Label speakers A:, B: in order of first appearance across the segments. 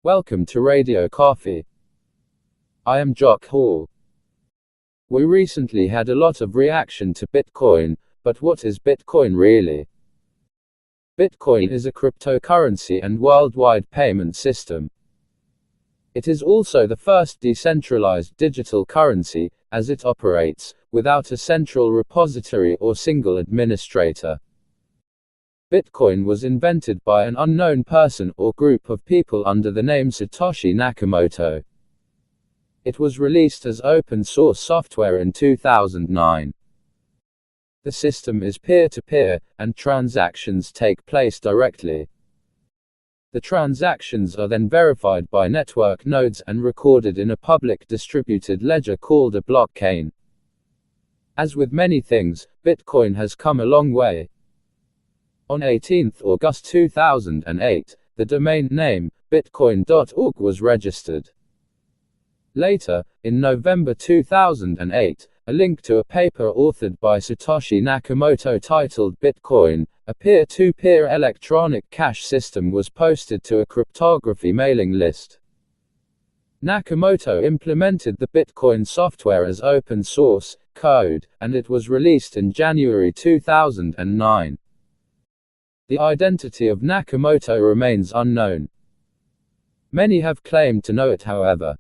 A: Welcome to Radio Coffee. I am Jock Hall. We recently had a lot of reaction to Bitcoin, but what is Bitcoin really? Bitcoin is a cryptocurrency and worldwide payment system. It is also the first decentralized digital currency, as it operates without a central repository or single administrator. Bitcoin was invented by an unknown person or group of people under the name Satoshi Nakamoto. It was released as open source software in 2009. The system is peer-to-peer, and transactions take place directly. The transactions are then verified by network nodes and recorded in a public distributed ledger called a blockchain. As with many things, Bitcoin has come a long way. On 18 August 2008, the domain name, bitcoin.org was registered. Later, in November 2008, a link to a paper authored by Satoshi Nakamoto titled Bitcoin, a peer-to-peer electronic cash system was posted to a cryptography mailing list. Nakamoto implemented the Bitcoin software as open source code, and it was released in January 2009. The identity of Nakamoto remains unknown. Many have claimed to know it, however.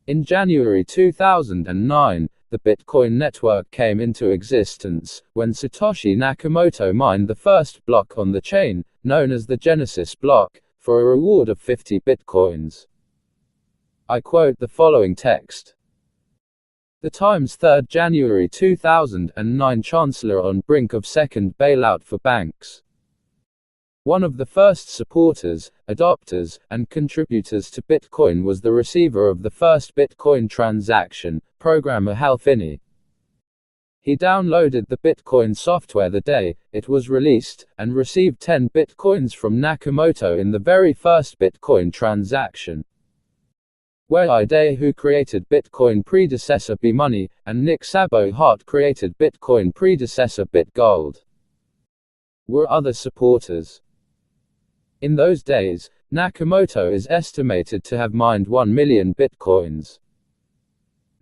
A: In January 2009, the Bitcoin network came into existence when Satoshi Nakamoto mined the first block on the chain, known as the Genesis block, for a reward of 50 Bitcoins. I quote the following text. The Times, 3rd January 2009. Chancellor on brink of second bailout for banks. One of the first supporters, adopters, and contributors to Bitcoin was the receiver of the first Bitcoin transaction, programmer Hal Finney. He downloaded the Bitcoin software the day it was released, and received 10 Bitcoins from Nakamoto in the very first Bitcoin transaction. Wei Day, who created Bitcoin predecessor B-Money, and Nick Szabo Hart created Bitcoin predecessor BitGold, were other supporters. In those days, Nakamoto is estimated to have mined 1 million Bitcoins.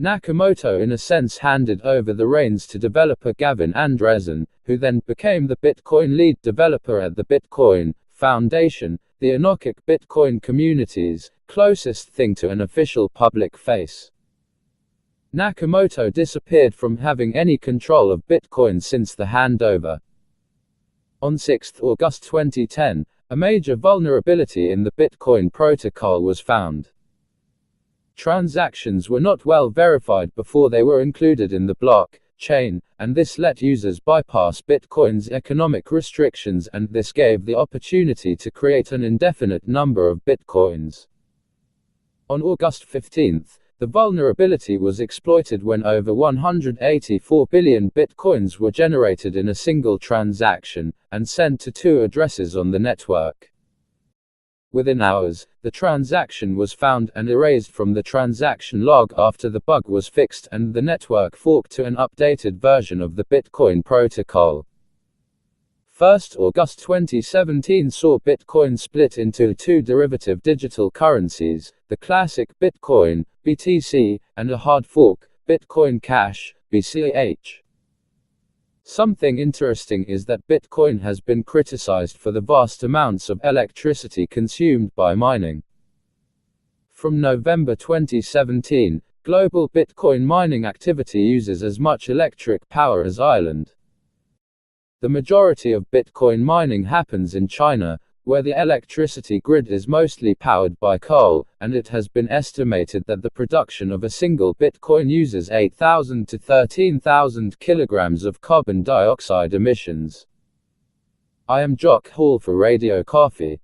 A: Nakamoto in a sense handed over the reins to developer Gavin Andresen, who then became the Bitcoin lead developer at the Bitcoin Foundation, the anarchic Bitcoin community's closest thing to an official public face. Nakamoto disappeared from having any control of Bitcoin since the handover. On 6 August 2010, a major vulnerability in the Bitcoin protocol was found. Transactions were not well verified before they were included in the blockchain, and this let users bypass Bitcoin's economic restrictions, and this gave the opportunity to create an indefinite number of Bitcoins. On August 15, the vulnerability was exploited when over 184 billion Bitcoins were generated in a single transaction, and sent to 2 addresses on the network. Within hours, the transaction was found and erased from the transaction log after the bug was fixed and the network forked to an updated version of the Bitcoin protocol. 1st August 2017 saw Bitcoin split into 2 derivative digital currencies, the classic Bitcoin, BTC, and a hard fork, Bitcoin Cash, BCH. Something interesting is that Bitcoin has been criticized for the vast amounts of electricity consumed by mining. From November 2017, global Bitcoin mining activity uses as much electric power as Ireland. The majority of Bitcoin mining happens in China, where the electricity grid is mostly powered by coal, and it has been estimated that the production of a single Bitcoin uses 8,000 to 13,000 kilograms of carbon dioxide emissions. I am Jock Hall for Radio Coffee.